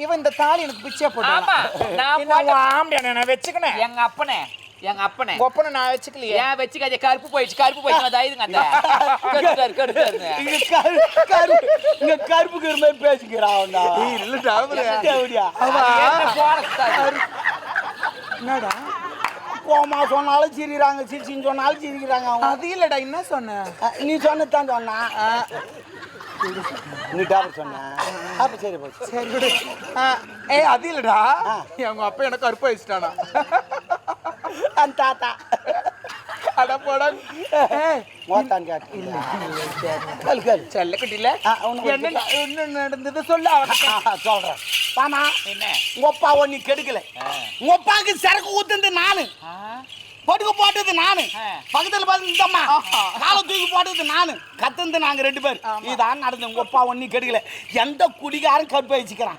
இவன் இந்த தாலி எனக்கு பிச்சை ஆமா போட்டான். நான் நான் வச்சுக்கினேன். எங்க அப்பனே கொப்பனை நான் வச்சுக்கலையே. ஏன் வச்சுக்காதே கருப்பு போயிடுச்சு நான் தைதுங்க அந்த கெடுத்தாரு இங்க கருப்புக்கு மாதிரி பேசிக்கிறான்டா. இல்லடா என்னடா கோமா சொன்னாலும் சிரிக்கிறாங்க, சிரிச்சின்னு சொன்னாலும் சிரிக்கிறாங்க அவங்க. அது இல்லடா என்ன சொன்ன? நீ சொன்னதான் சொன்னா நீ டாக்டர் சொன்ன. அப்ப சரி போச்சு. சரி விடு. ஏய் அது இல்லடா, எங்க அப்பா எனக்கு கருப்பு வச்சுட்டானா. அந்த தாத்தா அட போடா. மோத்தான் கேட்டு கல் செல்ல குட்டில என்ன நடந்தது சொல்லு அவன்கிட்ட. சொல்றேன். பாமா என்ன உங்க அப்பாவை நீ கெடுக்கல. உங்க அப்பாவுக்கு சரக்கு ஊத்துனது நானு, படுக்க போட்டது நானு, பக்கத்துல பார்த்து இந்தம்மா காலை தூக்கி போட்டது நானு, கத்துந்து நாங்க 2 பேர். இதான் நடந்தது. உங்க அப்பா ஒன்னி கெடுக்கல. எந்த குடிகாரன் கருப்பை வச்சுக்கிறான்.